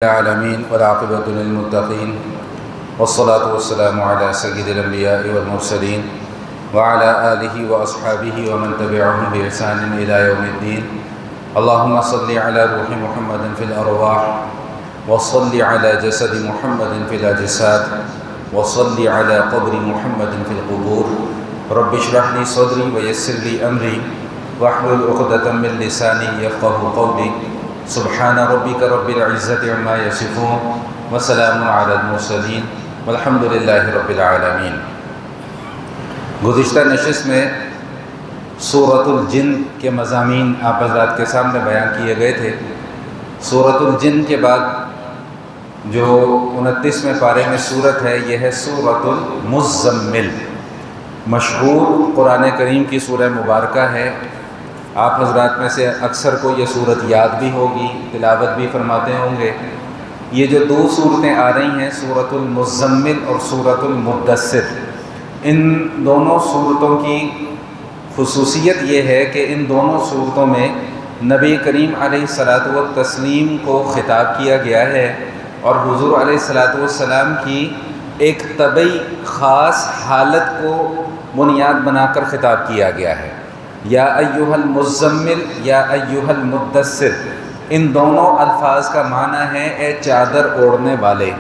العالمين والعاقبة للمتقين والصلاة والسلام على سيد الأنبياء والمرسلين وعلى آله وأصحابه ومن تبعهم بإحسان إلى يوم الدين. اللهم صل على روح محمد في الأرواح وصل على جسد محمد في الأجساد وصل على قبر محمد في القبور. رب اشرح لي صدري ويسر لي أمري واحلل عقدة من لساني يفقهوا قولي. سبحان ربك رب العزة عما يصفون وسلام على المرسلين والحمد لله رب العالمین. گزشتہ نشست میں سورۃ الجن کے مضامین آپ حضرات کے سامنے بیان کیے گئے تھے. سورۃ الجن کے بعد جو 29ویں پارے میں سورت ہے یہ ہے سورۃ المزمل. مشہور قرآن کریم کی سورہ مبارکہ ہے. آپ حضرات میں سے اکثر کو یہ سورت یاد بھی ہوگی، تلاوت بھی فرماتے ہوں گے. یہ جو دو صورتیں آ رہی ہیں سورۃ المزمل اور سورۃ المدثر، ان دونوں صورتوں کی خصوصیت یہ ہے کہ ان دونوں صورتوں میں نبی کریم علیہ الصلاۃ والتسلیم کو خطاب کیا گیا ہے اور حضور علیہ الصلاۃ والسلام کی ایک طبعی خاص حالت کو بنیاد بنا کر خطاب کیا گیا ہے. یا ایھا المزمل یا ایھا المدثر، ان دونوں الفاظ کا معنی ہے اے چادر اوڑھنے والے.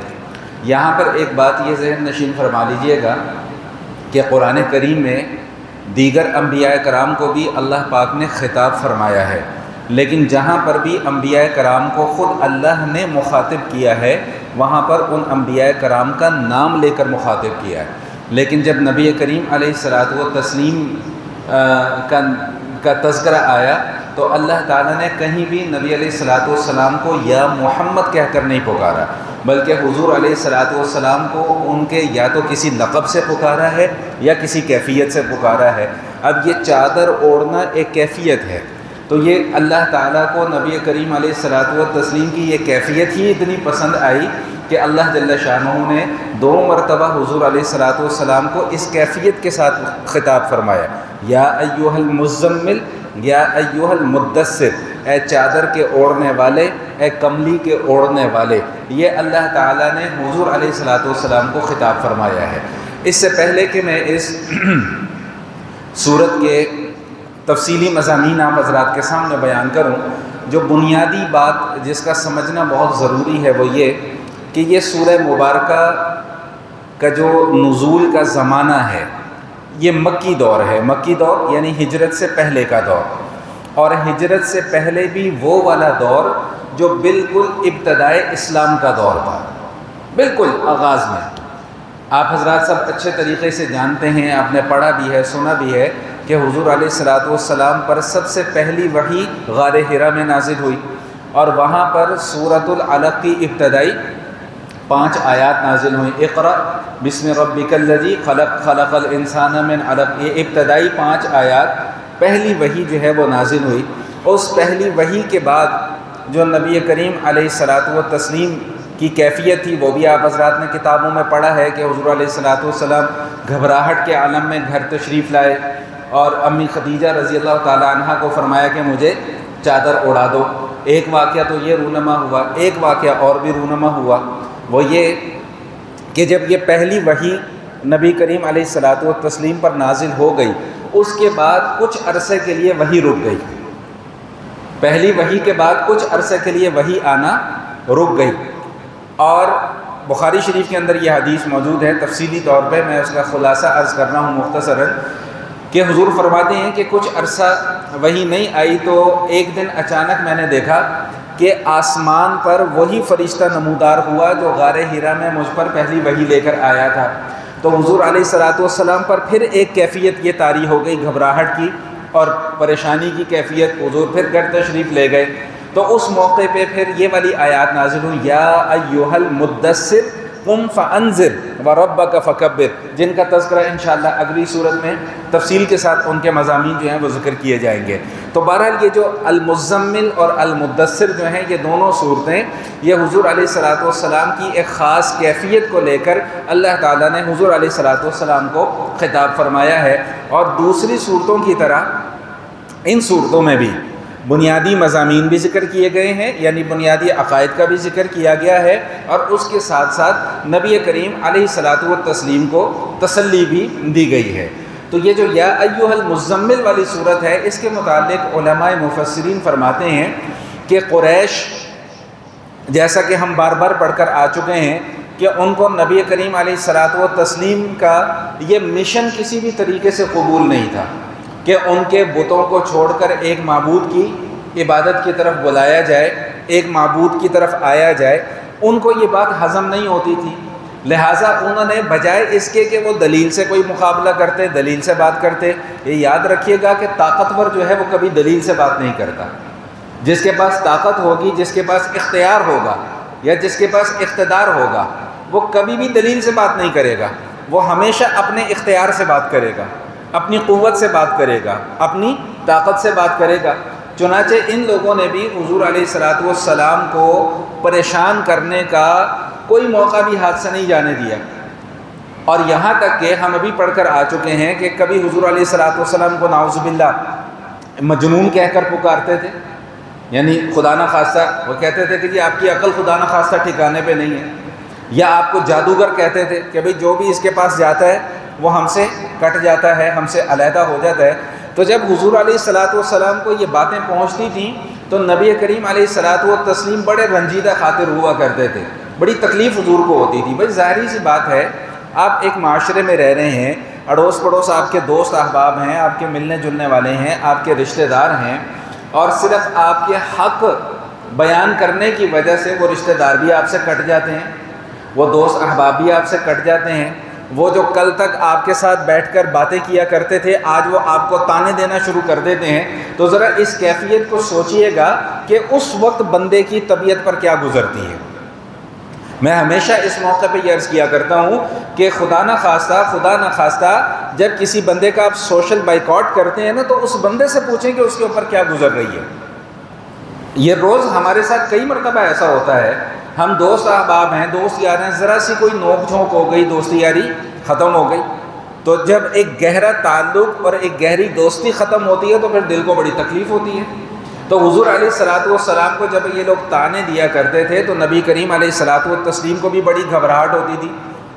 یہاں پر ایک بات یہ ذہن نشین فرما لیجئے گا کہ قرآن کریم میں دیگر انبیاء کرام کو بھی اللہ پاک نے خطاب فرمایا ہے، لیکن جہاں پر بھی انبیاء کرام کو خود اللہ نے مخاطب کیا ہے وہاں پر ان انبیاء کرام کا نام لے کر مخاطب کیا ہے. لیکن جب نبی کریم علیہ الصلاۃ والتسلیم کا تذکرہ آیا تو اللہ تعالیٰ نے کہیں بھی نبی علیہ الصلاۃ والسلام کو یا محمد کہہ کر نہیں پکارا، بلکہ حضور علیہ الصلاۃ والسلام کو ان کے یا تو کسی لقب سے پکارا ہے یا کسی کیفیت سے پکارا ہے. اب یہ چادر اوڑھنا ایک کیفیت ہے، تو یہ اللہ تعالیٰ کو نبی کریم علیہ الصلاۃ والتسلیم کی یہ کیفیت ہی اتنی پسند آئی کہ اللہ جل شانہ نے 2 مرتبہ حضور علیہ الصلاۃ والسلام کو اس کیفیت کے ساتھ خطاب فرمایا. یا ایھا المزمل یا ایھا المدثر، اے چادر کے اوڑھنے والے، اے کملی کے اوڑھنے والے. یہ اللہ تعالیٰ نے حضور علیہ الصلاۃ والسلام کو خطاب فرمایا ہے. اس سے پہلے کہ میں اس سورت کے تفصیلی مضامین آپ حضرات کے سامنے بیان کروں، جو بنیادی بات جس کا سمجھنا بہت ضروری ہے وہ یہ کہ یہ سورہ مبارکہ کا جو نزول کا زمانہ ہے یہ مکی دور ہے. مکی دور یعنی ہجرت سے پہلے کا دور، اور ہجرت سے پہلے بھی وہ والا دور جو بالکل ابتدائے اسلام کا دور تھا، بالکل آغاز میں. آپ حضرات سب اچھے طریقے سے جانتے ہیں، آپ نے پڑھا بھی ہے، سنا بھی ہے کہ حضور علیہ الصلاۃ والسلام پر سب سے پہلی وحی غار حرا میں نازل ہوئی، اور وہاں پر سورۃ العلق کی ابتدائی 5 آیات نازل ہوئیں. اقرأ بسم ربک الذی خلق خلق الانسان من علق، یہ ابتدائی 5 آیات پہلی وحی جو ہے وہ نازل ہوئی. اس پہلی وحی کے بعد جو نبی کریم علیہ الصلاۃ والتسلیم کی کیفیت تھی وہ بھی آپ حضرات نے کتابوں میں پڑھا ہے کہ حضور علیہ الصلاۃ والسلام گھبراہٹ کے عالم میں گھر تشریف لائے اور امی خدیجہ رضی اللہ تعالیٰ عنہ کو فرمایا کہ مجھے چادر اڑا دو. ایک واقعہ تو یہ رونما ہوا، ایک واقعہ اور بھی رونما ہوا، وہ یہ کہ جب یہ پہلی وحی نبی کریم علیہ الصلاۃ والتسلیم پر نازل ہو گئی اس کے بعد کچھ عرصے کے لیے وحی رک گئی. پہلی وحی کے بعد کچھ عرصے کے لیے وحی آنا رک گئی. اور بخاری شریف کے اندر یہ حدیث موجود ہے، تفصیلی طور پہ میں اس کا خلاصہ عرض کر رہا ہوں مختصراً، کہ حضور فرماتے ہیں کہ کچھ عرصہ وحی نہیں آئی تو ایک دن اچانک میں نے دیکھا کہ آسمان پر وہی فرشتہ نمودار ہوا جو غار حرا میں مجھ پر پہلی وحی لے کر آیا تھا. تو حضور علیہ الصلاۃ والسلام پر پھر ایک کیفیت یہ طاری ہو گئی گھبراہٹ کی اور پریشانی کی کیفیت. حضور پھر گھر تشریف لے گئے تو اس موقع پہ پھر یہ والی آیات نازل ہوئی، یا ایھا المدثر قم فانذر وربک فکبر، جن کا تذکرہ انشاءاللہ اگلی صورت میں تفصیل کے ساتھ ان کے مضامین جو ہیں وہ ذکر کیے جائیں گے. تو بہرحال یہ جو المزمل اور المدثر جو ہیں یہ دونوں صورتیں یہ حضور علیہ الصلاۃ والسلام کی ایک خاص کیفیت کو لے کر اللہ تعالیٰ نے حضور علیہ الصلاۃ والسلام کو خطاب فرمایا ہے. اور دوسری صورتوں کی طرح ان صورتوں میں بھی بنیادی مضامین بھی ذکر کیے گئے ہیں، یعنی بنیادی عقائد کا بھی ذکر کیا گیا ہے، اور اس کے ساتھ ساتھ نبی کریم علیہ الصلاۃ والتسلیم کو تسلی بھی دی گئی ہے۔ تو یہ جو یا ایھا المزمل والی صورت ہے، اس کے متعلق علماء مفسرین فرماتے ہیں کہ قریش، جیسا کہ ہم بار بار پڑھ کر آ چکے ہیں کہ ان کو نبی کریم علیہ الصلاۃ والتسلیم کا یہ مشن کسی بھی طریقے سے قبول نہیں تھا کہ ان کے بتوں کو چھوڑ کر ایک معبود کی عبادت کی طرف بلایا جائے، ایک معبود کی طرف آیا جائے۔ ان کو یہ بات ہضم نہیں ہوتی تھی، لہٰذا انہوں نے بجائے اس کے کہ وہ دلیل سے کوئی مقابلہ کرتے، دلیل سے بات کرتے، یہ یاد رکھیے گا کہ طاقتور جو ہے وہ کبھی دلیل سے بات نہیں کرتا۔ جس کے پاس طاقت ہوگی، جس کے پاس اختیار ہوگا یا جس کے پاس اقتدار ہوگا، وہ کبھی بھی دلیل سے بات نہیں کرے گا، وہ ہمیشہ اپنے اختیار سے بات کرے گا، اپنی قوت سے بات کرے گا، اپنی طاقت سے بات کرے گا۔ چنانچہ ان لوگوں نے بھی حضور علیہ الصلاۃ والسلام کو پریشان کرنے کا کوئی موقع بھی ہاتھ سے نہیں جانے دیا، اور یہاں تک کہ ہم ابھی پڑھ کر آ چکے ہیں کہ کبھی حضور علیہ الصلاۃ والسلام کو نعوذ باللہ مجنون کہہ کر پکارتے تھے، یعنی خدا نخواستہ وہ کہتے تھے کہ جی آپ کی عقل خدا نخواستہ ٹھکانے پہ نہیں ہے، یا آپ کو جادوگر کہتے تھے کہ بھئی جو بھی اس کے پاس جاتا ہے وہ ہم سے کٹ جاتا ہے، ہم سے علیحدہ ہو جاتا ہے۔ تو جب حضور علیہ الصلاۃ والسلام کو یہ باتیں پہنچتی تھیں تو نبی کریم علیہ الصلاۃ والتسلیم بڑے رنجیدہ خاطر ہوا کرتے تھے، بڑی تکلیف حضور کو ہوتی تھی۔ بھائی ظاہری سی بات ہے، آپ ایک معاشرے میں رہ رہے ہیں، اڑوس پڑوس آپ کے دوست احباب ہیں، آپ کے ملنے جلنے والے ہیں، آپ کے رشتہ دار ہیں، اور صرف آپ کے حق بیان کرنے کی وجہ سے وہ رشتہ دار بھی آپ سے کٹ جاتے ہیں، وہ دوست احباب بھی آپ سے کٹ جاتے ہیں، وہ جو کل تک آپ کے ساتھ بیٹھ کر باتیں کیا کرتے تھے آج وہ آپ کو تانے دینا شروع کر دیتے ہیں۔ تو ذرا اس کیفیت کو سوچئے گا کہ اس وقت بندے کی طبیعت پر کیا گزرتی ہے۔ میں ہمیشہ اس موقع پہ یہ عرض کیا کرتا ہوں کہ خدا نخواستہ جب کسی بندے کا آپ سوشل بائیکاٹ کرتے ہیں نا تو اس بندے سے پوچھیں کہ اس کے اوپر کیا گزر رہی ہے۔ یہ روز ہمارے ساتھ کئی مرتبہ ایسا ہوتا ہے، ہم دوست احباب ہیں، دوست یار ہیں، ذرا سی کوئی نوک جھونک ہو گئی، دوستی یاری ختم ہو گئی، تو جب ایک گہرا تعلق اور ایک گہری دوستی ختم ہوتی ہے تو پھر دل کو بڑی تکلیف ہوتی ہے۔ تو حضور علیہ الصلاۃ والسلام کو جب یہ لوگ تانے دیا کرتے تھے تو نبی کریم علیہ الصلاۃ والتسلیم کو بھی بڑی گھبراہٹ ہوتی تھی،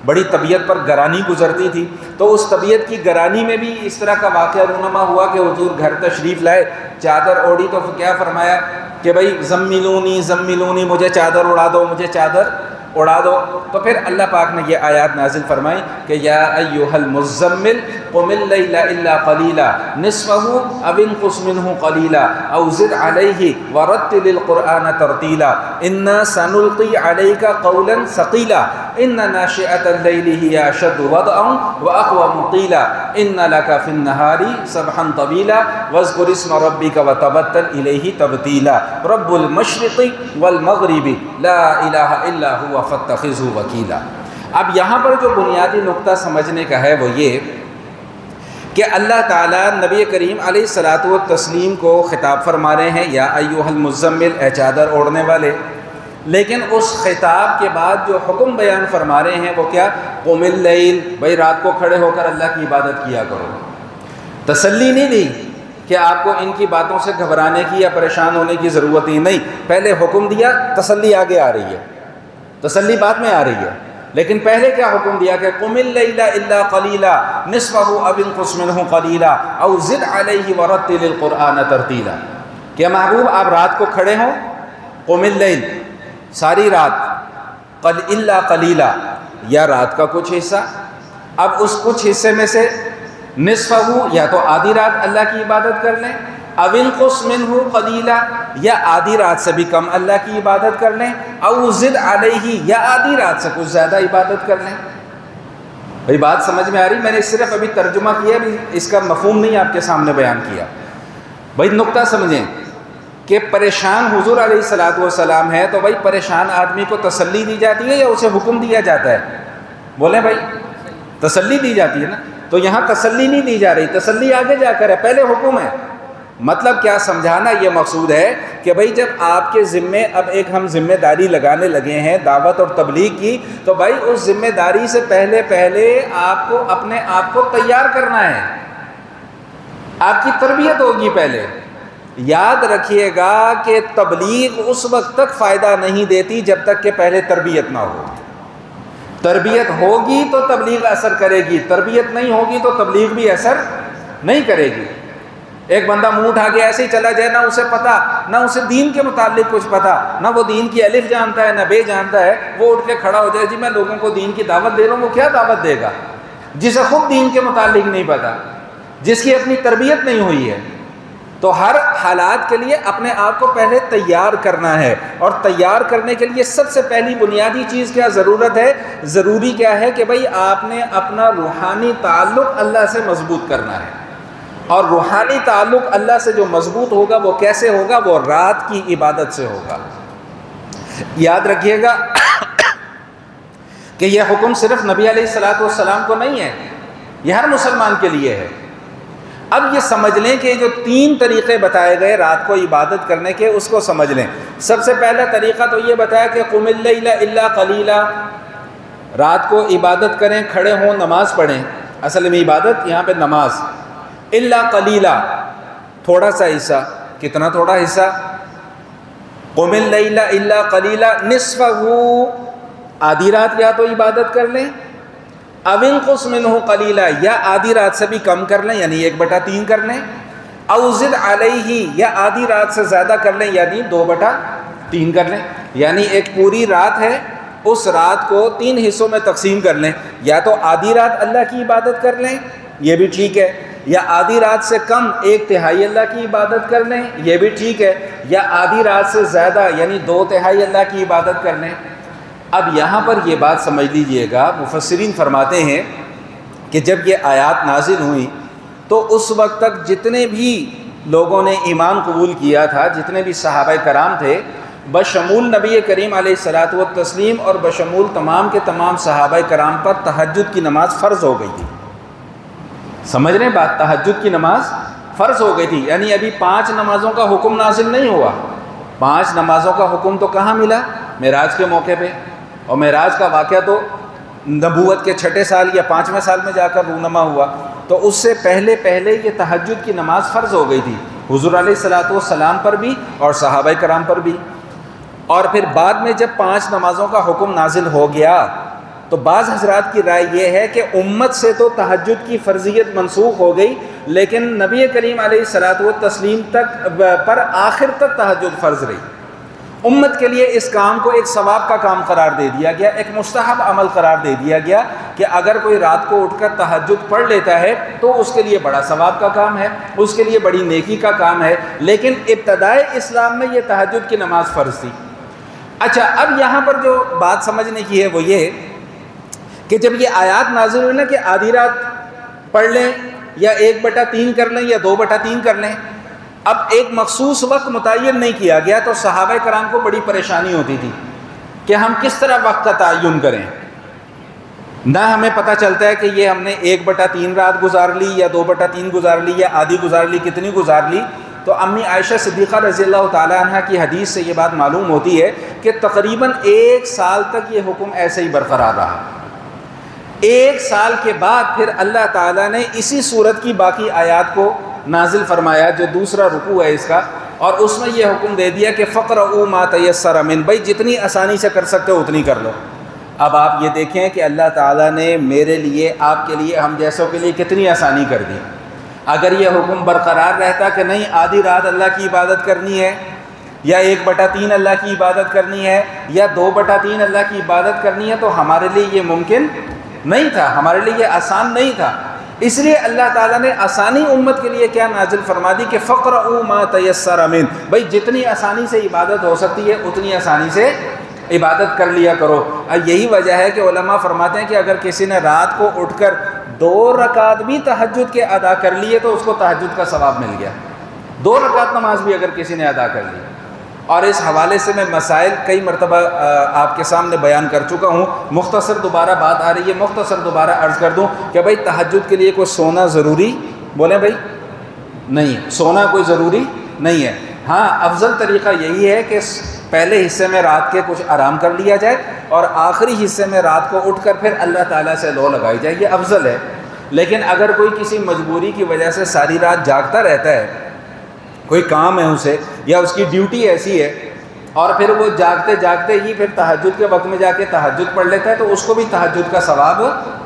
بڑی طبیعت پر گرانی گزرتی تھی۔ تو اس طبیعت کی گرانی میں بھی اس طرح کا واقعہ رونما ہوا کہ حضور گھر تشریف لائے، چادر اوڑھی تو کیا فرمایا کہ بھائی زملونی مجھے چادر اڑا دو، مجھے چادر اڑا دو۔ تو پھر اللہ پاک نے یہ آیات نازل فرمائی کہ یا ایھا المزمل قم اللیل الا قلیلا نصفہ او انقص منہ قلیلا او زد علیہ ورتل القرآن ترتیلا انا سنلقی علیک قولا ثقیلا ان ناشئۃ اللیل ہی اشد وطئا واقوم قیلا ان لک فی النہار سبحا طویلا واذکر اسم ربک وتبتل الیہ تبتیلا رب المشرق والمغرب لا الہ الا هو فاتخذہ وکیلا۔ اب یہاں پر جو بنیادی نقطہ سمجھنے کا ہے وہ یہ کہ اللہ تعالیٰ نبی کریم علیہ الصلاۃ والتسلیم کو خطاب فرما رہے ہیں یا ایھا المزمل، اے چادر اوڑھنے والے، لیکن اس خطاب کے بعد جو حکم بیان فرما رہے ہیں وہ کیا؟ قم اللیل، بھائی رات کو کھڑے ہو کر اللہ کی عبادت کیا کرو۔ تسلی نہیں دی کہ آپ کو ان کی باتوں سے گھبرانے کی یا پریشان ہونے کی ضرورت ہی نہیں، پہلے حکم دیا، تسلی آگے آ رہی ہے، تسلی بعد میں آ رہی ہے، لیکن پہلے کیا حکم دیا کہ قم اللیل الا قلیلا نصفہ او انقص منہ قلیلا او زد علیہ ورتل القرآن ترتیلا، کہ محبوب آپ رات کو کھڑے ہوں، قم اللیل ساری رات، الا قلیلا یا رات کا کچھ حصہ، اب اس کچھ حصے میں سے نصفہ یا تو آدھی رات اللہ کی عبادت کر لیں، او انقص منہ قلیلا یا آدھی رات سے بھی کم اللہ کی عبادت کر لیں، او زد علیہ یا آدھی رات سے کچھ زیادہ عبادت کر لیں۔ بھائی بات سمجھ میں آ رہی؟ میں نے صرف ابھی ترجمہ کیا، بھی اس کا مفہوم نہیں آپ کے سامنے بیان کیا۔ بھائی نقطہ سمجھیں کہ پریشان حضور علیہ الصلاۃ والسلام ہے تو بھائی پریشان آدمی کو تسلی دی جاتی ہے یا اسے حکم دیا جاتا ہے؟ بولیں بھائی، تسلی دی جاتی ہے نا، تو یہاں تسلی نہیں دی جا رہی، تسلی آگے جا کر ہے، پہلے حکم ہے۔ مطلب کیا سمجھانا یہ مقصود ہے کہ بھائی جب آپ کے ذمے اب ایک ہم ذمہ داری لگانے لگے ہیں دعوت اور تبلیغ کی، تو بھائی اس ذمہ داری سے پہلے آپ کو اپنے آپ کو تیار کرنا ہے، آپ کی تربیت ہوگی پہلے، یاد رکھیے گا کہ تبلیغ اس وقت تک فائدہ نہیں دیتی جب تک کہ پہلے تربیت نہ ہو. تربیت ہوگی تو تبلیغ اثر کرے گی، تربیت نہیں ہوگی تو تبلیغ بھی اثر نہیں کرے گی. ایک بندہ منہ اٹھا کے ایسے ہی چلا جائے، نہ اسے پتا، نہ اسے دین کے متعلق کچھ پتا، نہ وہ دین کی الف جانتا ہے نہ بے جانتا ہے، وہ اٹھ کے کھڑا ہو جائے جی میں لوگوں کو دین کی دعوت دے رہا ہوں. وہ کیا دعوت دے گا جسے خود دین کے متعلق نہیں پتا، جس کی اپنی تربیت نہیں ہوئی ہے؟ تو ہر حالات کے لیے اپنے آپ کو پہلے تیار کرنا ہے، اور تیار کرنے کے لیے سب سے پہلی بنیادی چیز کیا ضرورت ہے؟ ضروری کیا ہے کہ بھئی آپ نے اپنا روحانی تعلق اللہ سے مضبوط کرنا ہے. اور روحانی تعلق اللہ سے جو مضبوط ہوگا وہ کیسے ہوگا؟ وہ رات کی عبادت سے ہوگا. یاد رکھیے گا کہ یہ حکم صرف نبی علیہ الصلوۃ والسلام کو نہیں ہے، یہ ہر مسلمان کے لیے ہے. اب یہ سمجھ لیں کہ جو 3 طریقے بتائے گئے رات کو عبادت کرنے کے، اس کو سمجھ لیں. سب سے پہلا طریقہ تو یہ بتایا کہ قم اللیل الا قلیلا، رات کو عبادت کریں، کھڑے ہوں، نماز پڑھیں. اصل میں عبادت یہاں پہ نماز. الا قلیلا، تھوڑا سا حصہ. کتنا تھوڑا حصہ؟ قم اللیل الا قلیلا نصفہ، آدھی رات یا تو عبادت کر لیں، او انقص منہ قلیلا، یا آدھی رات سے بھی کم کر لیں یعنی 1/3 کر لیں، او زد علیہ، یا آدھی رات سے زیادہ کر لیں یعنی 2/3 کر لیں. یعنی ایک پوری رات ہے، اس رات کو 3 حصوں میں تقسیم کر لیں. یا تو آدھی رات اللہ کی عبادت کر لیں، یہ بھی ٹھیک ہے، یا آدھی رات سے کم 1/3 اللہ کی عبادت کر لیں، یہ بھی ٹھیک ہے، یا آدھی رات سے زیادہ یعنی 2/3 اللہ کی عبادت کر لیں. اب یہاں پر یہ بات سمجھ لیجئے گا، مفسرین فرماتے ہیں کہ جب یہ آیات نازل ہوئی تو اس وقت تک جتنے بھی لوگوں نے ایمان قبول کیا تھا، جتنے بھی صحابہ کرام تھے، بشمول نبی کریم علیہ الصلوۃ والتسلیم اور بشمول تمام کے تمام صحابہ کرام پر تہجد کی نماز فرض ہو گئی تھی. سمجھ رہے ہیں بات؟ تہجد کی نماز فرض ہو گئی تھی. یعنی ابھی 5 نمازوں کا حکم نازل نہیں ہوا. 5 نمازوں کا حکم تو کہاں ملا؟ معراج کے موقع پہ. اور معراج کا واقعہ تو نبوت کے 6 سال یا 5ویں سال میں جا کر رونما ہوا. تو اس سے پہلے یہ تہجد کی نماز فرض ہو گئی تھی حضور علیہ الصلوۃ والسلام پر بھی اور صحابہ کرام پر بھی. اور پھر بعد میں جب 5 نمازوں کا حکم نازل ہو گیا تو بعض حضرات کی رائے یہ ہے کہ امت سے تو تہجد کی فرضیت منسوخ ہو گئی، لیکن نبی کریم علیہ الصلوۃ والتسلیم تک پر آخر تک تہجد فرض رہی. امت کے لیے اس کام کو ایک ثواب کا کام قرار دے دیا گیا، ایک مستحب عمل قرار دے دیا گیا کہ اگر کوئی رات کو اٹھ کر تہجد پڑھ لیتا ہے تو اس کے لیے بڑا ثواب کا کام ہے، اس کے لیے بڑی نیکی کا کام ہے. لیکن ابتدائے اسلام میں یہ تہجد کی نماز فرض تھی. اچھا، اب یہاں پر جو بات سمجھنے کی ہے وہ یہ کہ جب یہ آیات نازل ہوئی نا کہ آدھی رات پڑھ لیں یا 1/3 کر لیں یا 2/3 کر لیں، اب ایک مخصوص وقت متعین نہیں کیا گیا تو صحابہ کرام کو بڑی پریشانی ہوتی تھی کہ ہم کس طرح وقت کا تعین کریں. نہ ہمیں پتہ چلتا ہے کہ یہ ہم نے 1/3 رات گزار لی یا 2/3 گزار لی یا آدھی گزار لی، کتنی گزار لی. تو امی عائشہ صدیقہ رضی اللہ تعالی عنہ کی حدیث سے یہ بات معلوم ہوتی ہے کہ تقریباً 1 سال تک یہ حکم ایسے ہی برقرار رہا. 1 سال کے بعد پھر اللہ تعالیٰ نے اسی صورت کی باقی آیات کو نازل فرمایا جو دوسرا رکوع ہے اس کا، اور اس میں یہ حکم دے دیا کہ فقرؤوا ما تیسر من، بھائی جتنی آسانی سے کر سکتے ہو اتنی کر لو. اب آپ یہ دیکھیں کہ اللہ تعالیٰ نے میرے لیے، آپ کے لیے، ہم جیسوں کے لیے کتنی آسانی کر دی. اگر یہ حکم برقرار رہتا کہ نہیں آدھی رات اللہ کی عبادت کرنی ہے یا 1/3 اللہ کی عبادت کرنی ہے یا 2/3 اللہ کی عبادت کرنی ہے، تو ہمارے لیے یہ ممکن نہیں تھا، ہمارے لیے یہ آسان نہیں تھا. اس لیے اللہ تعالیٰ نے آسانی امت کے لیے کیا نازل فرما دی کہ فقرؤوا ما تیسر من، بھائی جتنی آسانی سے عبادت ہو سکتی ہے اتنی آسانی سے عبادت کر لیا کرو. یہی وجہ ہے کہ علماء فرماتے ہیں کہ اگر کسی نے رات کو اٹھ کر 2 رکعت بھی تہجد کے ادا کر لیے تو اس کو تہجد کا ثواب مل گیا. 2 رکعت نماز بھی اگر کسی نے ادا کر لی. اور اس حوالے سے میں مسائل کئی مرتبہ آپ کے سامنے بیان کر چکا ہوں. مختصر دوبارہ بات آ رہی ہے، مختصر دوبارہ عرض کر دوں کہ بھائی تہجد کے لیے کوئی سونا ضروری، بولیں بھائی، نہیں ہے، سونا کوئی ضروری نہیں ہے. ہاں، افضل طریقہ یہی ہے کہ پہلے حصے میں رات کے کچھ آرام کر لیا جائے اور آخری حصے میں رات کو اٹھ کر پھر اللہ تعالیٰ سے لو لگائی جائے، یہ افضل ہے. لیکن اگر کوئی کسی مجبوری کی وجہ سے ساری رات جاگتا رہتا ہے کوئی کام ہے اسے یا اس کی ڈیوٹی ایسی ہے، اور پھر وہ جاگتے جاگتے ہی پھر تہجد کے وقت میں جا کے تہجد پڑھ لیتا ہے، تو اس کو بھی تہجد کا ثواب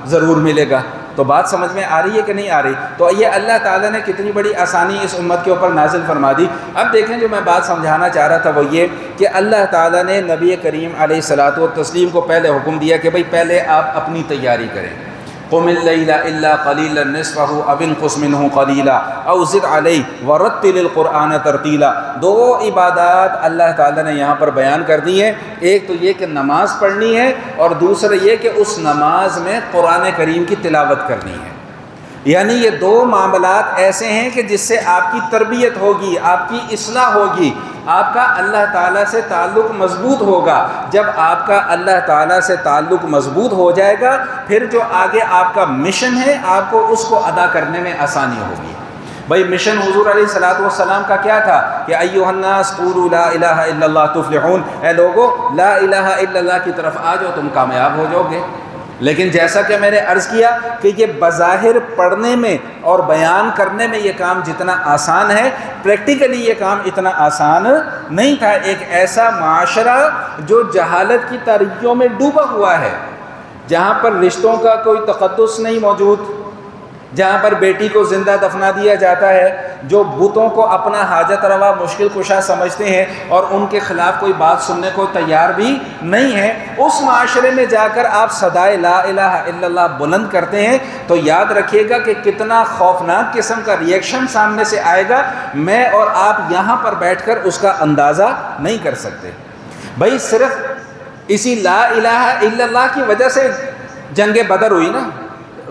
ضرور ملے گا۔ تو بات سمجھ میں آ رہی ہے کہ نہیں آ رہی؟ تو یہ اللہ تعالیٰ نے کتنی بڑی آسانی اس امت کے اوپر نازل فرما دی۔ اب دیکھیں جو میں بات سمجھانا چاہ رہا تھا وہ یہ کہ اللہ تعالیٰ نے نبی کریم علیہ الصلاۃ والتسلیم کو پہلے حکم دیا کہ بھئی پہلے آپ اپنی تیاری کریں۔ قم اللیل الا قلیلا نصفہ او انقص منہ قلیلا او زد علیہ ورتل القرآن ترتیلا۔ دو عبادات اللہ تعالیٰ نے یہاں پر بیان کر دی ہیں، ایک تو یہ کہ نماز پڑھنی ہے، اور دوسرا یہ کہ اس نماز میں قرآن کریم کی تلاوت کرنی ہے۔ یعنی یہ دو معاملات ایسے ہیں کہ جس سے آپ کی تربیت ہوگی، آپ کی اصلاح ہوگی، آپ کا اللہ تعالیٰ سے تعلق مضبوط ہوگا۔ جب آپ کا اللہ تعالیٰ سے تعلق مضبوط ہو جائے گا، پھر جو آگے آپ کا مشن ہے آپ کو اس کو ادا کرنے میں آسانی ہوگی۔ بھائی مشن حضور علیہ الصلوۃ والسلام کا کیا تھا کہ ایھا الناس قولوا لا الہ الا اللہ تفلحون، اے لوگو لا الہ الا اللہ کی طرف آ جاؤ تم کامیاب ہو جاؤ گے۔ لیکن جیسا کہ میں نے عرض کیا کہ یہ بظاہر پڑھنے میں اور بیان کرنے میں یہ کام جتنا آسان ہے، پریکٹیکلی یہ کام اتنا آسان نہیں تھا۔ ایک ایسا معاشرہ جو جہالت کی تاریکیوں میں ڈوبا ہوا ہے، جہاں پر رشتوں کا کوئی تقدس نہیں موجود، جہاں پر بیٹی کو زندہ دفنا دیا جاتا ہے، جو بتوں کو اپنا حاجت روا مشکل کشا سمجھتے ہیں اور ان کے خلاف کوئی بات سننے کو تیار بھی نہیں ہے، اس معاشرے میں جا کر آپ صدائے لا الہ الا اللہ بلند کرتے ہیں تو یاد رکھیے گا کہ کتنا خوفناک قسم کا ری ایکشن سامنے سے آئے گا، میں اور آپ یہاں پر بیٹھ کر اس کا اندازہ نہیں کر سکتے۔ بھائی صرف اسی لا الہ الا اللہ کی وجہ سے جنگ بدر ہوئی نا،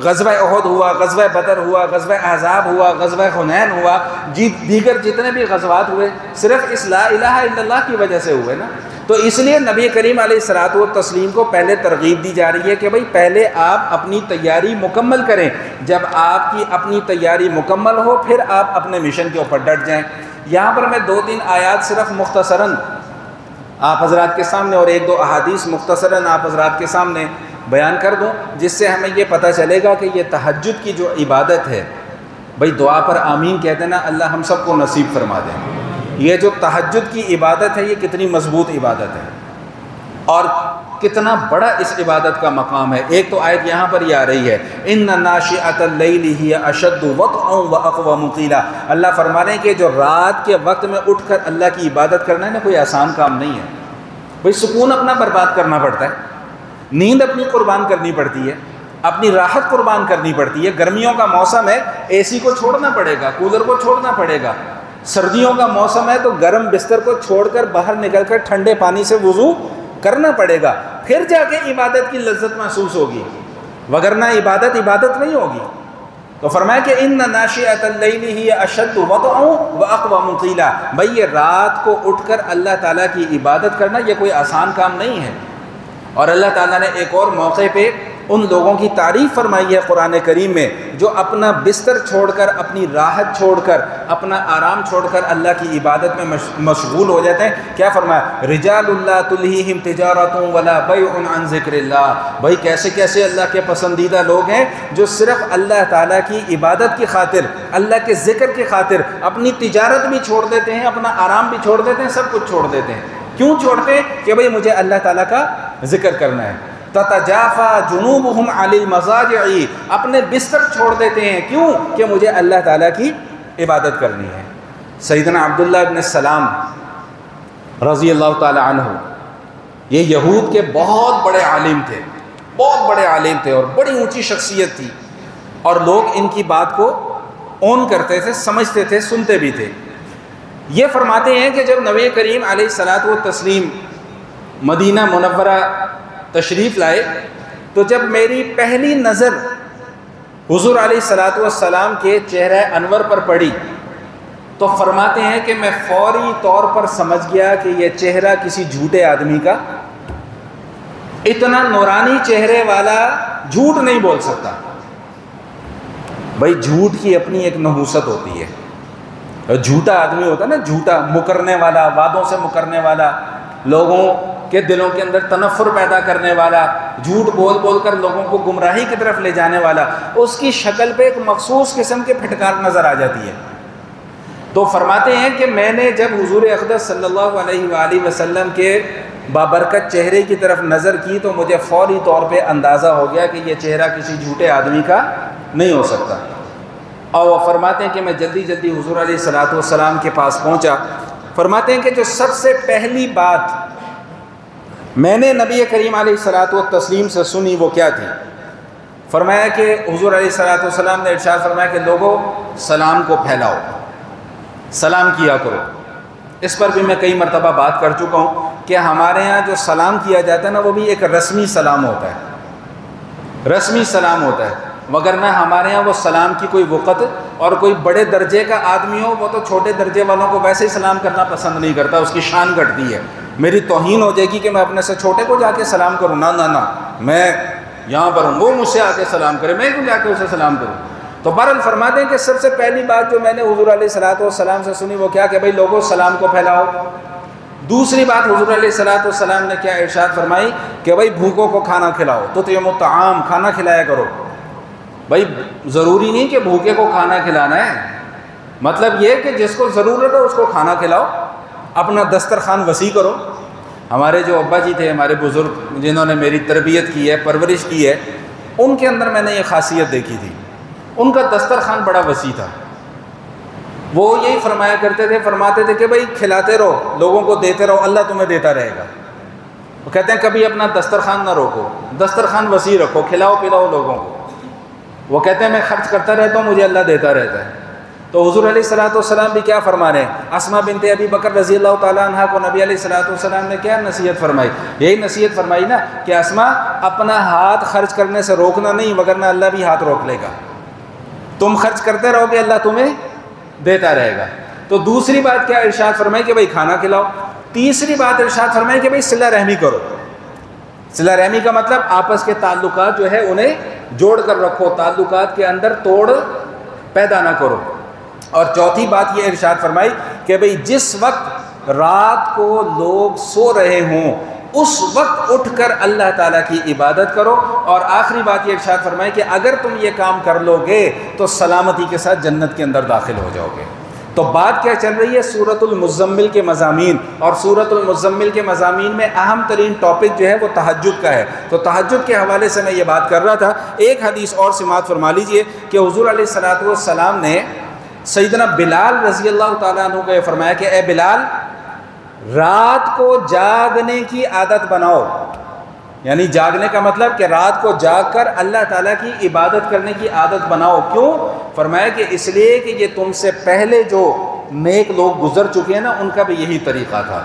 غزوہ احد ہوا، غزوہ بدر ہوا، غزوہ احزاب ہوا، غزوہ حنین ہوا، دیگر جتنے بھی غزوات ہوئے صرف اس لا الہ الا اللہ کی وجہ سے ہوئے نا۔ تو اس لیے نبی کریم علیہ الصلوۃ والتسلیم کو پہلے ترغیب دی جا رہی ہے کہ بھئی پہلے آپ اپنی تیاری مکمل کریں، جب آپ کی اپنی تیاری مکمل ہو پھر آپ اپنے مشن کے اوپر ڈٹ جائیں۔ یہاں پر میں 2-3 آیات صرف مختصراً آپ حضرات کے سامنے اور 1-2 احادیث مختصراً آپ حضرات کے سامنے بیان کر دوں، جس سے ہمیں یہ پتہ چلے گا کہ یہ تہجد کی جو عبادت ہے، بھئی دعا پر آمین کہہ دینا، اللہ ہم سب کو نصیب فرما دیں۔ یہ جو تہجد کی عبادت ہے یہ کتنی مضبوط عبادت ہے اور کتنا بڑا اس عبادت کا مقام ہے۔ ایک تو آیت یہاں پر یہ آ رہی ہے ان ناشئۃ اللیل ہی اشد وطئا واقوم قیلا، اللہ فرما رہے ہیں کہ جو رات کے وقت میں اٹھ کر اللہ کی عبادت کرنا ہے نا، کوئی آسان کام نہیں ہے۔ بھئی سکون اپنا برباد کرنا پڑتا ہے، نیند اپنی قربان کرنی پڑتی ہے، اپنی راحت قربان کرنی پڑتی ہے۔ گرمیوں کا موسم ہے، اے سی کو چھوڑنا پڑے گا، کولر کو چھوڑنا پڑے گا۔ سردیوں کا موسم ہے تو گرم بستر کو چھوڑ کر باہر نکل کر ٹھنڈے پانی سے وضو کرنا پڑے گا، پھر جا کے عبادت کی لذت محسوس ہوگی، وگرنہ عبادت نہیں ہوگی۔ تو فرمایا کہ ان ناشئۃ اللیل ہی اشد وطئا واقوم قیلا، بھئی یہ رات کو اٹھ کر اللہ تعالیٰ کی عبادت کرنا یہ کوئی آسان کام نہیں ہے۔ اور اللہ تعالیٰ نے ایک اور موقع پہ ان لوگوں کی تعریف فرمائی ہے قرآن کریم میں جو اپنا بستر چھوڑ کر، اپنی راحت چھوڑ کر، اپنا آرام چھوڑ کر اللہ کی عبادت میں مشغول ہو جاتے ہیں۔ کیا فرمایا؟ رجال لا تلہیہم تجارۃ ولا بیع عن ذکر اللہ، بھائی کیسے کیسے اللہ کے پسندیدہ لوگ ہیں جو صرف اللہ تعالیٰ کی عبادت کی خاطر، اللہ کے ذکر کی خاطر اپنی تجارت بھی چھوڑ دیتے ہیں، اپنا آرام بھی چھوڑ دیتے ہیں، سب کچھ چھوڑ دیتے ہیں۔ کیوں چھوڑتے ہیں؟ کہ بھئی مجھے اللہ تعالیٰ کا ذکر کرنا ہے۔ تتجافا جنوبہم عن المضاجع، اپنے بستر چھوڑ دیتے ہیں، کیوں؟ کہ مجھے اللہ تعالیٰ کی عبادت کرنی ہے۔ سیدنا عبداللہ ابن السلام رضی اللہ تعالی عنہ یہ یہود کے بہت بڑے عالم تھے، بہت بڑے عالم تھے اور بڑی اونچی شخصیت تھی، اور لوگ ان کی بات کو اون کرتے تھے، سمجھتے تھے، سنتے بھی تھے۔ یہ فرماتے ہیں کہ جب نبی کریم علیہ الصلوۃ والتسلیم مدینہ منورہ تشریف لائے تو جب میری پہلی نظر حضور علیہ الصلوۃ والسلام کے چہرہ انور پر پڑی تو فرماتے ہیں کہ میں فوری طور پر سمجھ گیا کہ یہ چہرہ کسی جھوٹے آدمی کا، اتنا نورانی چہرے والا جھوٹ نہیں بول سکتا۔ بھائی جھوٹ کی اپنی ایک نحوست ہوتی ہے، جھوٹا آدمی ہوتا ہے نا، جھوٹا، مکرنے والا، وعدوں سے مکرنے والا، لوگوں کے دلوں کے اندر تنفر پیدا کرنے والا، جھوٹ بول بول کر لوگوں کو گمراہی کی طرف لے جانے والا، اس کی شکل پہ ایک مخصوص قسم کے پھٹکار نظر آ جاتی ہے۔ تو فرماتے ہیں کہ میں نے جب حضور اقدس صلی اللہ علیہ وآلہ وسلم کے بابرکت چہرے کی طرف نظر کی تو مجھے فوری طور پہ اندازہ ہو گیا کہ یہ چہرہ کسی جھوٹے آدمی کا نہیں ہو سکتا. اور وہ فرماتے ہیں کہ میں جلدی جلدی حضور علیہ الصلوۃ والسلام کے پاس پہنچا. فرماتے ہیں کہ جو سب سے پہلی بات میں نے نبی کریم علیہ الصلوۃ والتسلیم سے سنی وہ کیا تھی؟ فرمایا کہ حضور علیہ الصلوۃ والسلام نے ارشاد فرمایا کہ لوگوں سلام کو پھیلاؤ، سلام کیا کرو. اس پر بھی میں کئی مرتبہ بات کر چکا ہوں کہ ہمارے ہاں جو سلام کیا جاتا ہے نا وہ بھی ایک رسمی سلام ہوتا ہے، رسمی سلام ہوتا ہے. وگرنہ ہمارے ہاں وہ سلام کی کوئی وقت اور کوئی بڑے درجے کا آدمی ہو وہ تو چھوٹے درجے والوں کو ویسے ہی سلام کرنا پسند نہیں کرتا، اس کی شان گھٹتی ہے. میری توہین ہو جائے گی کہ میں اپنے سے چھوٹے کو جا کے سلام کروں، نہ میں یہاں پر ہوں، وہ مجھ سے آ کے سلام کرے، میں کیوں جا کے اسے سلام کروں. تو بہرحال فرماتے ہیں کہ سب سے پہلی بات جو میں نے حضور علیہ الصلوۃ والسلام سے سنی وہ کیا کہ بھائی لوگوں سلام کو پھیلاؤ. دوسری بات حضور علیہ الصلوۃ والسلام نے کیا ارشاد فرمائی کہ بھائی بھوکوں کو کھانا کھلاؤ، تطعموا الطعام، کھانا کھلایا کرو. بھائی ضروری نہیں کہ بھوکے کو کھانا کھلانا ہے، مطلب یہ کہ جس کو ضرورت ہے اس کو کھانا کھلاؤ، اپنا دسترخوان وسیع کرو. ہمارے جو ابا جی تھے، ہمارے بزرگ جنہوں نے میری تربیت کی ہے، پرورش کی ہے، ان کے اندر میں نے یہ خاصیت دیکھی تھی. ان کا دسترخوان بڑا وسیع تھا. وہ یہی فرمایا کرتے تھے، فرماتے تھے کہ بھائی کھلاتے رہو، لوگوں کو دیتے رہو، اللہ تمہیں دیتا رہے گا. وہ کہتے ہیں کبھی اپنا دسترخوان نہ روکو، دسترخوان وسیع رکھو، کھلاؤ پلاؤ لوگوں کو. وہ کہتے ہیں میں خرچ کرتا رہتا ہوں، مجھے اللہ دیتا رہتا ہے. تو حضور علیہ الصلوۃ والسلام بھی کیا فرما رہے ہیں؟ اسماء بنت ابی بکر رضی اللہ تعالیٰ عنہ کو نبی علیہ الصلوۃ والسلام نے کیا نصیحت فرمائی؟ یہی نصیحت فرمائی نا کہ اسماء اپنا ہاتھ خرچ کرنے سے روکنا نہیں، وگرنہ اللہ بھی ہاتھ روک لے گا. تم خرچ کرتے رہو گے، اللہ تمہیں دیتا رہے گا. تو دوسری بات کیا ارشاد فرمائی کہ بھائی کھانا کھلاؤ. تیسری بات ارشاد فرمائی کہ بھائی صلہ رحمی کرو. صلہ رحمی کا مطلب آپس کے تعلقات جو ہے انہیں جوڑ کر رکھو، تعلقات کے اندر توڑ پیدا نہ کرو. اور چوتھی بات یہ ارشاد فرمائی کہ بھئی جس وقت رات کو لوگ سو رہے ہوں اس وقت اٹھ کر اللہ تعالیٰ کی عبادت کرو. اور آخری بات یہ ارشاد فرمائی کہ اگر تم یہ کام کر لو گے تو سلامتی کے ساتھ جنت کے اندر داخل ہو جاؤ گے. تو بات کیا چل رہی ہے؟ سورۃ المزمل کے مضامین. اور سورۃ المزمل کے مضامین میں اہم ترین ٹاپک جو ہے وہ تہجد کا ہے. تو تہجد کے حوالے سے میں یہ بات کر رہا تھا. ایک حدیث اور سماعت فرما لیجئے کہ حضور علیہ الصلوۃ والسلام نے سیدنا بلال رضی اللہ تعالیٰ عنہ کو یہ فرمایا کہ اے بلال رات کو جاگنے کی عادت بناؤ. یعنی جاگنے کا مطلب کہ رات کو جاگ کر اللہ تعالیٰ کی عبادت کرنے کی عادت بناؤ. کیوں؟ فرمایا کہ اس لیے کہ یہ تم سے پہلے جو نیک لوگ گزر چکے ہیں نا ان کا بھی یہی طریقہ تھا.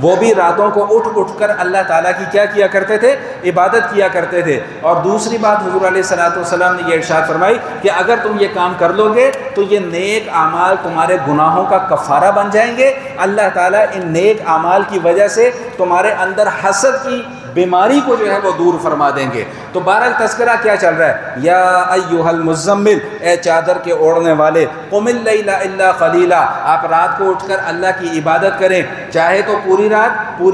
وہ بھی راتوں کو اٹھ کر اللہ تعالیٰ کی کیا کرتے تھے؟ عبادت کیا کرتے تھے. اور دوسری بات حضور علیہ الصلوۃ والسلام نے یہ ارشاد فرمائی کہ اگر تم یہ کام کر لو گے تو یہ نیک اعمال تمہارے گناہوں کا کفارہ بن جائیں گے. اللہ تعالیٰ ان نیک اعمال کی وجہ سے تمہارے اندر حسد کی بیماری کو جو ہے وہ دور فرما دیں گے. تو بہرحال تذکرہ کیا چل رہا ہے؟ یا ایھا المزمل، اے چادر کے اوڑھنے والے، قم اللیل الا قلیلا، آپ رات کو اٹھ کر اللہ کی عبادت کریں، چاہے تو پوری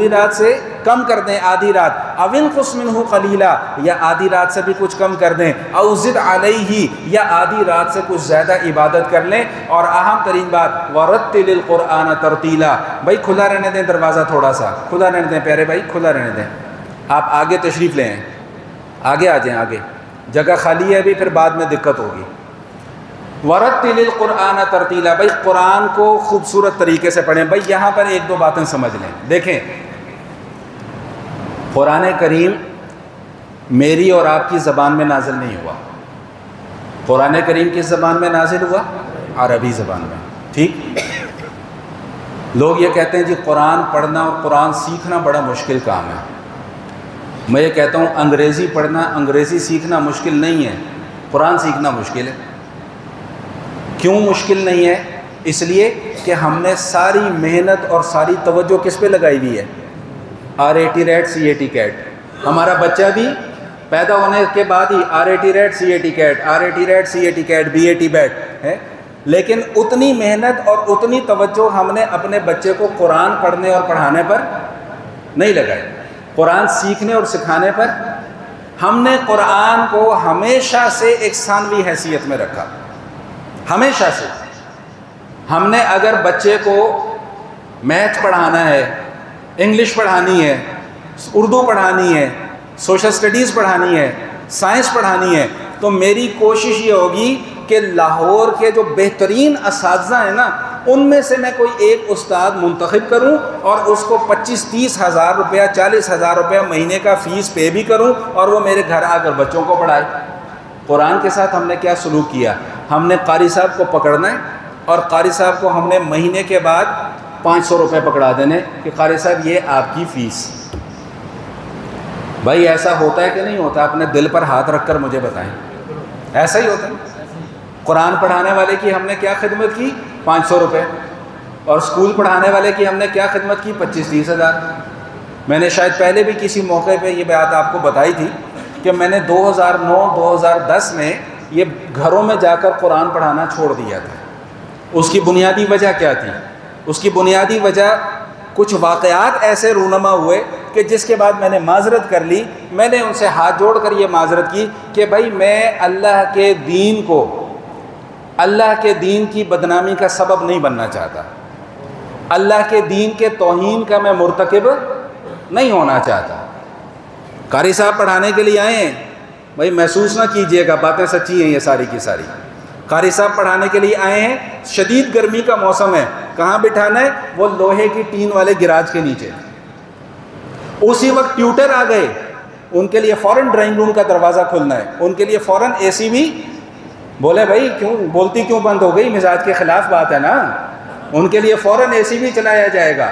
رات سے کم کر دیں، آدھی رات، او انقص منہ قلیلا، یا آدھی رات سے بھی کچھ کم کر دیں، او زد علیہ، یا آدھی رات سے کچھ زیادہ عبادت کر لیں. اور اہم ترین بات ورتل القرآن ترتیلا. بھائی کھلا رہنے دیں، دروازہ تھوڑا سا کھلا رہنے دیں، پیارے بھائی کھلا رہنے دیں. آپ آگے تشریف لیں، آگے آ جائیں، آگے جگہ خالی ہے، بھی پھر بعد میں دقت ہوگی. ورتل القرآن ترتیلا، بھائی قرآن کو خوبصورت طریقے سے پڑھیں. بھائی یہاں پر ایک دو باتیں سمجھ لیں. دیکھیں قرآن کریم میری اور آپ کی زبان میں نازل نہیں ہوا. قرآن کریم کس زبان میں نازل ہوا؟ عربی زبان میں. ٹھیک، لوگ یہ کہتے ہیں جی قرآن پڑھنا اور قرآن سیکھنا بڑا مشکل کام ہے. میں یہ کہتا ہوں انگریزی پڑھنا، انگریزی سیکھنا مشکل نہیں ہے، قرآن سیکھنا مشکل ہے. کیوں مشکل نہیں ہے؟ اس لیے کہ ہم نے ساری محنت اور ساری توجہ کس پہ لگائی ہوئی ہے؟ RAT rat CAT cat. ہمارا بچہ بھی پیدا ہونے کے بعد ہی RAT rat CAT cat, RAT rat CAT cat, BAT bat ہے. لیکن اتنی محنت اور اتنی توجہ ہم نے اپنے بچے کو قرآن پڑھنے اور پڑھانے پر نہیں لگائی. قرآن سیکھنے اور سکھانے پر ہم نے قرآن کو ہمیشہ سے ایک ثانوی حیثیت میں رکھا، ہمیشہ سے. ہم نے اگر بچے کو میتھ پڑھانا ہے، انگلش پڑھانی ہے، اردو پڑھانی ہے، سوشل اسٹڈیز پڑھانی ہے، سائنس پڑھانی ہے، تو میری کوشش یہ ہوگی کہ لاہور کے جو بہترین اساتذہ ہیں نا، ان میں سے میں کوئی ایک استاد منتخب کروں اور اس کو 25-30 ہزار روپیہ 40 ہزار روپیہ مہینے کا فیس پے بھی کروں اور وہ میرے گھر آ کر بچوں کو پڑھائے۔ قرآن کے ساتھ ہم نے کیا سلوک کیا؟ ہم نے قاری صاحب کو پکڑنا ہے اور قاری صاحب کو ہم نے مہینے کے بعد 500 روپے پکڑا دینے کہ قاری صاحب یہ آپ کی فیس۔ بھائی ایسا ہوتا ہے کہ نہیں ہوتا؟ اپنے دل پر ہاتھ رکھ کر مجھے بتائیں، ایسا ہی ہوتا ہے؟ قرآن پڑھانے والے کی ہم نے کیا خدمت کی؟ 500 روپے، اور اسکول پڑھانے والے کی ہم نے کیا خدمت کی؟ 25-30 ہزار۔ میں نے شاید پہلے بھی کسی موقع پہ یہ بات آپ کو بتائی تھی کہ میں نے 2009-2010 میں یہ گھروں میں جا کر قرآن پڑھانا چھوڑ دیا تھا۔ اس کی بنیادی وجہ کیا تھی؟ اس کی بنیادی وجہ کچھ واقعات ایسے رونما ہوئے کہ جس کے بعد میں نے معذرت کر لی۔ میں نے ان سے ہاتھ جوڑ کر یہ معذرت کی کہ بھائی میں اللہ کے دین کو، اللہ کے دین کی بدنامی کا سبب نہیں بننا چاہتا، اللہ کے دین کے توہین کا میں مرتکب نہیں ہونا چاہتا۔ قاری صاحب پڑھانے کے لیے آئے ہیں، بھائی محسوس نہ کیجئے گا، باتیں سچی ہیں یہ ساری کی ساری۔ قاری صاحب پڑھانے کے لیے آئے ہیں، شدید گرمی کا موسم ہے، کہاں بٹھانا ہے؟ وہ لوہے کی ٹین والے گراج کے نیچے۔ اسی وقت ٹیوٹر آ گئے، ان کے لیے فوراً ڈرائنگ روم کا دروازہ کھلنا ہے، ان کے لیے فوراً اے سی بھی، بولے بھائی کیوں بولتی کیوں بند ہو گئی؟ مزاج کے خلاف بات ہے نا۔ ان کے لیے فوراً اے سی بھی چلایا جائے گا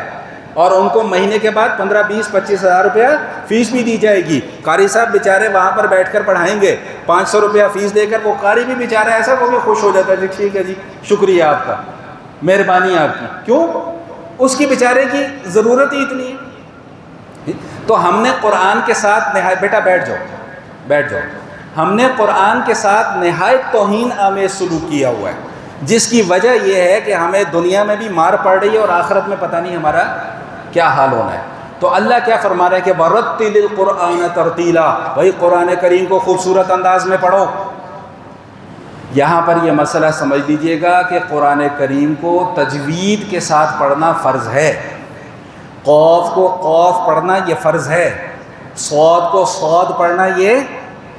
اور ان کو مہینے کے بعد 15-20-25 ہزار روپیہ فیس بھی دی جائے گی۔ قاری صاحب بیچارے وہاں پر بیٹھ کر پڑھائیں گے، 500 روپیہ فیس دے کر وہ قاری بھی بیچارہ ایسا وہ بھی خوش ہو جاتا ہے، ٹھیک ہے جی شکریہ آپ کا، مہربانی آپ کی۔ کیوں؟ اس کی بیچارے کی ضرورت ہی اتنی ہے۔ تو ہم نے قرآن کے ساتھ نہایت، بیٹا بیٹھ جاؤ بیٹھ جاؤ، ہم نے قرآن کے ساتھ نہایت توہین آمیز سلوک کیا ہوا ہے، جس کی وجہ یہ ہے کہ ہمیں دنیا میں بھی مار پڑ رہی ہے اور آخرت میں پتہ نہیں ہمارا کیا حال ہونا ہے۔ تو اللہ کیا فرما رہا ہے کہ وَرَتِّلِ الْقُرْآنَ تَرْتِيلًا، بھائی قرآن کریم کو خوبصورت انداز میں پڑھو۔ یہاں پر یہ مسئلہ سمجھ لیجئے گا کہ قرآن کریم کو تجوید کے ساتھ پڑھنا فرض ہے۔ قوف کو قوف پڑھنا یہ فرض ہے، صاد کو صاد پڑھنا یہ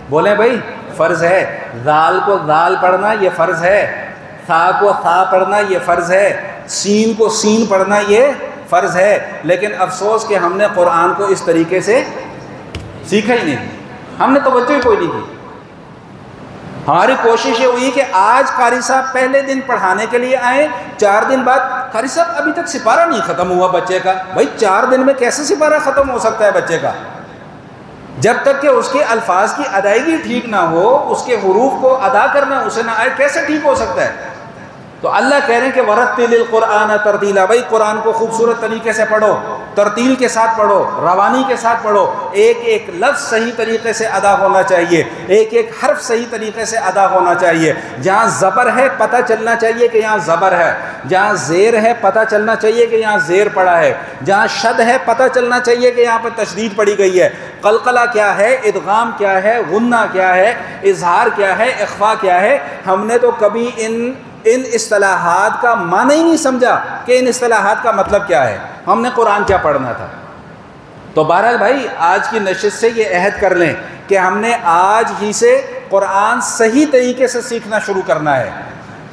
بولیں بھائی فرض ہے، ذال کو ذال پڑھنا یہ فرض ہے، ثا کو ثا پڑھنا یہ فرض ہے، سین کو سین پڑھنا یہ فرض ہے۔ لیکن افسوس کہ ہم نے قرآن کو اس طریقے سے سیکھا ہی نہیں، ہم نے توجہ ہی کوئی نہیں کی۔ ہماری کوشش یہ ہوئی کہ آج قاری صاحب پہلے دن پڑھانے کے لیے آئیں، 4 دن بعد قاری صاحب ابھی تک سپارہ نہیں ختم ہوا بچے کا۔ بھائی 4 دن میں کیسے سپارہ ختم ہو سکتا ہے بچے کا؟ جب تک کہ اس کے الفاظ کی ادائیگی ٹھیک نہ ہو، اس کے حروف کو ادا کرنا اسے نہ آئے، کیسے ٹھیک ہو سکتا ہے؟ تو اللہ کہہ رہے ہیں کہ وَرَتِّلِ الْقُرْآنَ تَرْتِيلًا، بھائی قرآن کو خوبصورت طریقے سے پڑھو، ترتیل کے ساتھ پڑھو، روانی کے ساتھ پڑھو، ایک ایک لفظ صحیح طریقے سے ادا ہونا چاہیے، ایک ایک حرف صحیح طریقے سے ادا ہونا چاہیے۔ جہاں زبر ہے پتہ چلنا چاہیے کہ یہاں زبر ہے، جہاں زیر ہے پتہ چلنا چاہیے کہ یہاں زیر پڑا ہے، جہاں شد ہے پتہ چلنا چاہیے کہ یہاں پر تشدید پڑی گئی ہے، قلقلہ کیا ہے، ادغام کیا ہے، غنہ کیا ہے، اظہار کیا ہے، اخفا کیا ہے۔ ہم نے تو کبھی ان اصطلاحات کا معنی ہی نہیں سمجھا کہ ان اصطلاحات کا مطلب کیا ہے، ہم نے قرآن کیا پڑھنا تھا۔ تو بہرحال بھائی آج کی نشست سے یہ عہد کر لیں کہ ہم نے آج ہی سے قرآن صحیح طریقے سے سیکھنا شروع کرنا ہے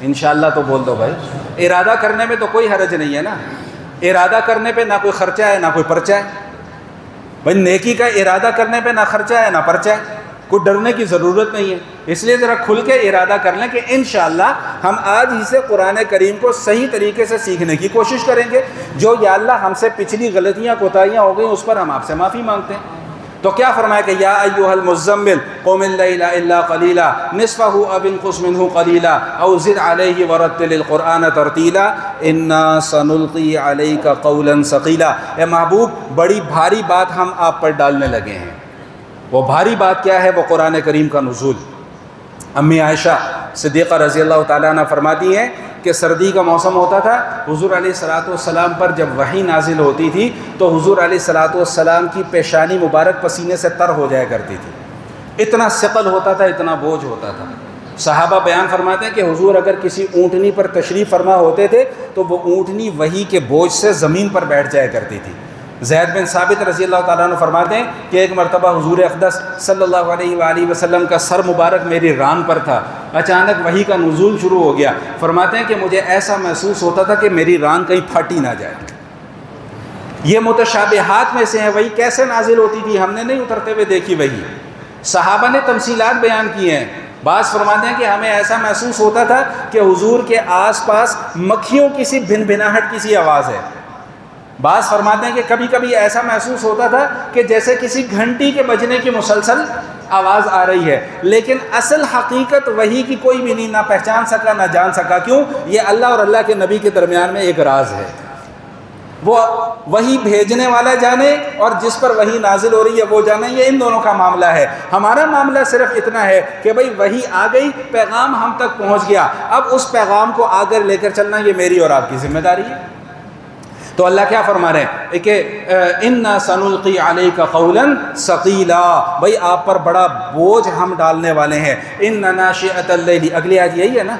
انشاءاللہ۔ تو بول دو بھائی، ارادہ کرنے میں تو کوئی حرج نہیں ہے نا، ارادہ کرنے پہ نہ کوئی خرچہ ہے نہ کوئی پرچہ ہے۔ بھائی نیکی کا ارادہ کرنے پہ نہ خرچہ ہے نہ پرچہ ہے، کوئی ڈرنے کی ضرورت نہیں ہے۔ اس لیے ذرا کھل کے ارادہ کر لیں کہ انشاءاللہ ہم آج ہی سے قرآن کریم کو صحیح طریقے سے سیکھنے کی کوشش کریں گے۔ جو یا اللہ ہم سے پچھلی غلطیاں کوتاہیاں ہو گئیں اس پر ہم آپ سے معافی مانگتے ہیں۔ تو کیا فرمایا کہ یا ایھا المزمل قم اللیل الا قلیلا نصفہ او انقص منہ قلیلا او زد علیہ ورتل القرآن ترتیلا انا سنلقی علیک قولا ثقیلا۔ اے محبوب بڑی بھاری بات ہم آپ پر ڈالنے لگے ہیں۔ وہ بھاری بات کیا ہے؟ وہ قرآن کریم کا نزول۔ امی عائشہ صدیقہ رضی اللہ تعالیٰ عنہ فرماتی ہیں کہ سردی کا موسم ہوتا تھا، حضور علیہ الصلوۃ والسلام پر جب وحی نازل ہوتی تھی تو حضور علیہ الصلوۃ والسلام کی پیشانی مبارک پسینے سے تر ہو جایا کرتی تھی، اتنا ثقل ہوتا تھا، اتنا بوجھ ہوتا تھا۔ صحابہ بیان فرماتے ہیں کہ حضور اگر کسی اونٹنی پر تشریف فرما ہوتے تھے تو وہ اونٹنی وحی کے بوجھ سے زمین پر بیٹھ جایا کرتی تھی۔ زید بن ثابت رضی اللہ تعالیٰ عنہ فرماتے ہیں کہ ایک مرتبہ حضور اقدس صلی اللہ علیہ وآلہ وسلم کا سر مبارک میری ران پر تھا، اچانک وحی کا نزول شروع ہو گیا۔ فرماتے ہیں کہ مجھے ایسا محسوس ہوتا تھا کہ میری ران کہیں پھاٹی نہ جائے۔ یہ متشابہات میں سے ہیں، وہی کیسے نازل ہوتی تھی ہم نے نہیں اترتے ہوئے دیکھی وہی۔ صحابہ نے تمثیلات بیان کی ہیں، بعض فرماتے ہیں کہ ہمیں ایسا محسوس ہوتا تھا کہ حضور کے آس پاس مکھیوں کی سی بھن بھناہٹ کی سی آواز ہے، بعض فرماتے ہیں کہ کبھی کبھی ایسا محسوس ہوتا تھا کہ جیسے کسی گھنٹی کے بجنے کی مسلسل آواز آ رہی ہے، لیکن اصل حقیقت وہی کی کوئی بھی نہیں، نہ پہچان سکا نہ جان سکا۔ کیوں؟ یہ اللہ اور اللہ کے نبی کے درمیان میں ایک راز ہے، وہ وہی بھیجنے والا جانے اور جس پر وہی نازل ہو رہی ہے وہ جانے، یہ ان دونوں کا معاملہ ہے۔ ہمارا معاملہ صرف اتنا ہے کہ بھئی وہی آ گئی، پیغام ہم تک پہنچ گیا، اب اس پیغام کو آگے لے کر چلنا یہ میری اور آپ کی ذمہ داری ہے۔ تو اللہ کیا فرما رہے ہیں کہ اِنَّا سَنُلْقِي عَلَيْكَ قَوْلًا ثَقِيلًا، بھئی آپ پر بڑا بوجھ ہم ڈالنے والے ہیں۔ اِنَّ نَاشِئَةَ اللَّيْلِ، اگلی آیت یہی ہے نا،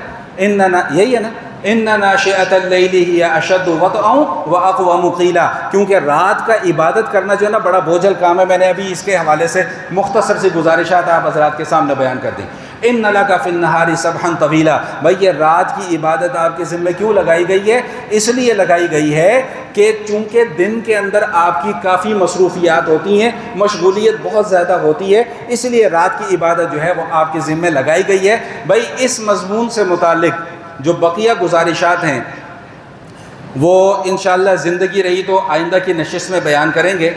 یہی ہے نا، اِنَّ نَاشِئَةَ اللَّيْلِ هِيَ أَشَدُّ وَطْئًا وَأَقْوَمُ قِيلًا، کیونکہ رات کا عبادت کرنا جو ہے نا بڑا بوجھل کام ہے۔ میں نے ابھی اس کے حوالے سے مختصر سی گزارشات آپ حضرات کے سامنے بیان کر دی۔ اِنَّ لَكَ فِي النَّهَارِ سَبْحًا طَوِيلًا، بھئی یہ رات کی عبادت آپ کے ذمہ کیوں لگائی گئی ہے؟ اس لیے لگائی گئی ہے کہ چونکہ دن کے اندر آپ کی کافی مصروفیات ہوتی ہیں، مشغولیت بہت زیادہ ہوتی ہے، اس لیے رات کی عبادت جو ہے وہ آپ کے ذمہ لگائی گئی ہے۔ بھئی اس مضمون سے متعلق جو بقیہ گزارشات ہیں وہ انشاءاللہ زندگی رہی تو آئندہ کی نشست میں بیان کریں گے۔